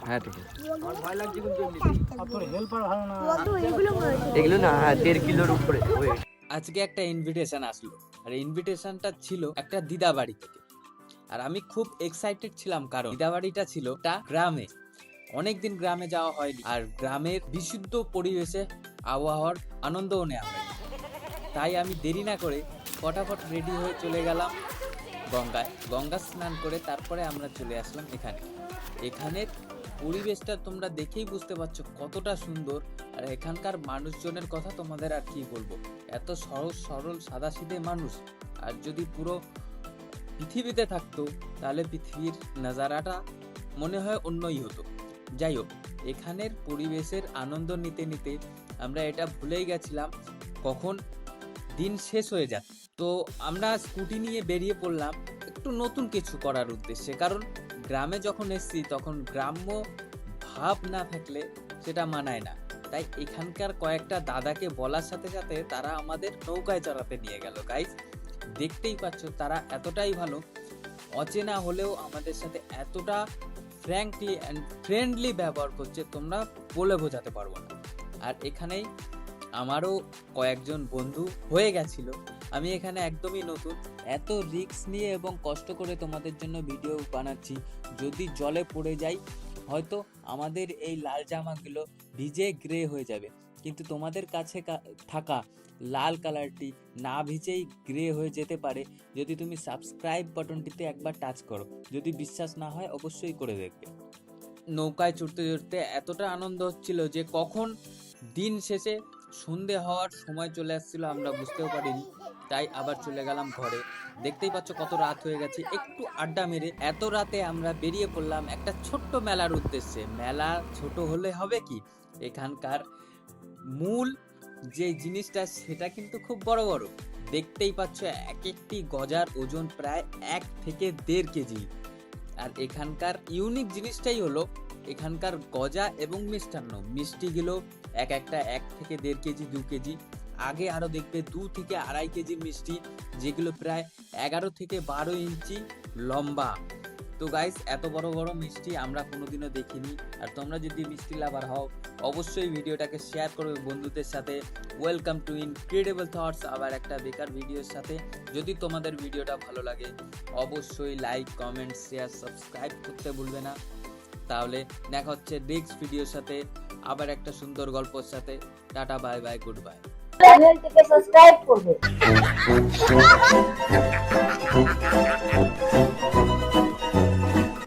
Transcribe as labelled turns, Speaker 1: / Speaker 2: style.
Speaker 1: হ্যাঁ ঠিক আছে,
Speaker 2: এগুলো না 1.5 কিলোর উপরে।
Speaker 1: আজকে একটা ইনভিটেশন আসলো, আর ইনভিটেশনটা ছিল একটা দিদা বাড়ি থেকে। আর আমি খুব এক্সাইটেড ছিলাম, কারণ দিদা বাড়িটা ছিল একটা গ্রামে। অনেকদিন গ্রামে যাওয়া হয়নি, আর গ্রামের বিশুদ্ধ পরিবেশে আবহাওয়ার আনন্দও নেওয়া হয়নি। তাই আমি দেরি না করে ফটাফট রেডি হয়ে চলে গেলাম গঙ্গা স্নান করে। তারপরে আমরা চলে আসলাম এখানের পরিবেশটা তোমরা দেখেই বুঝতে পারছো কতটা সুন্দর। আর এখানকার মানুষজনের কথা তোমাদের আর কি বলবো, এত সহজ সরল সাদাসিধে মানুষ। আর যদি পুরো পৃথিবীতে থাকতো তাহলে পৃথিবীর নাজারাটা মনে হয় অন্যই হতো। যাই হোক, এখানের পরিবেশের আনন্দ নিতে নিতে আমরা এটা ভুলেই গেছিলাম কখন দিন শেষ হয়ে যায়। তো আমরা স্কুটি নিয়ে বেরিয়ে পড়লাম একটু নতুন কিছু করার উদ্দেশ্যে, কারণ গ্রামে যখন এসছি তখন গ্রাম্য ভাব না থাকলে সেটা মানায় না। তাই এখানকার কয়েকটা দাদাকে বলার সাথে সাথে তারা আমাদের নৌকায় চড়াতে নিয়ে গেল। গাইস, দেখতেই পাচ্ছ তারা এতটাই ভালো, অচেনা হলেও আমাদের সাথে এতটা ফ্র্যাঙ্কলি অ্যান্ড ফ্রেন্ডলি ব্যবহার করছে, তোমরা বলে বোঝাতে পারবো না। আর এখানেই আমারও কয়েকজন বন্ধু হয়ে গেছিল। আমি এখানে একদমই নতুন, এত রিস্ক নিয়ে এবং কষ্ট করে তোমাদের জন্য ভিডিও বানাচ্ছি। যদি জলে পড়ে যাই হয়তো আমাদের এই লাল জামাগুলো ভিজে গ্রে হয়ে যাবে, কিন্তু তোমাদের কাছে থাকা লাল কালারটি না ভিজেই গ্রে হয়ে যেতে পারে যদি তুমি সাবস্ক্রাইব বাটনটিতে একবার টাচ করো। যদি বিশ্বাস না হয় অবশ্যই করে দেখবে। নৌকায় চড়তে চড়তে এতটা আনন্দ হচ্ছিল যে কখন দিন শেষে সন্ধে হওয়ার সময় চলে আসছিল আমরা বুঝতেও পারিনি। তাই আবার চলে গেলাম ঘরে। দেখতেই পাচ্ছ কত রাত হয়ে গেছে। একটু আড্ডা মেরে এত রাতে আমরা বেরিয়ে পড়লাম একটা ছোট্ট মেলার উদ্দেশ্যে। মেলা ছোট হলে হবে কি, এখানকার মূল যে জিনিসটা সেটা কিন্তু খুব বড় বড়। দেখতেই পাচ্ছ এক একটি গজার ওজন প্রায় 1 থেকে 1.5 কেজি। আর এখানকার ইউনিক জিনিসটাই হলো এখানকার গজা এবং মিষ্টান্ন। মিষ্টিগুলো একটা 1 থেকে 1.5 কেজি 2 কেজি, আগে আরো দেখবে 2 থেকে 2.5 কেজি মিষ্টি, যেগুলো প্রায় 11 থেকে 12 ইঞ্চি লম্বা। তো গাইস, এত বড় বড় মিষ্টি আমরা কোনোদিনও দেখিনি। আর তোমরা যদি মিষ্টি লাভার হও অবশ্যই ভিডিওটাকে শেয়ার করবে বন্ধুদের সাথে। ওয়েলকাম টু ইনক্রেডিবল থটস, আবার একটা বেকার ভিডিওর সাথে। যদি তোমাদের ভিডিওটা ভালো লাগে অবশ্যই লাইক, কমেন্ট, শেয়ার, সাবস্ক্রাইব করতে ভুলবে না। তাহলে দেখা হচ্ছে নেক্সট ভিডিওর সাথে, আবার একটা সুন্দর গল্পের সাথে। Tata, bye bye, good bye.
Speaker 2: চ্যানেলটিকে সাবস্ক্রাইব করবে।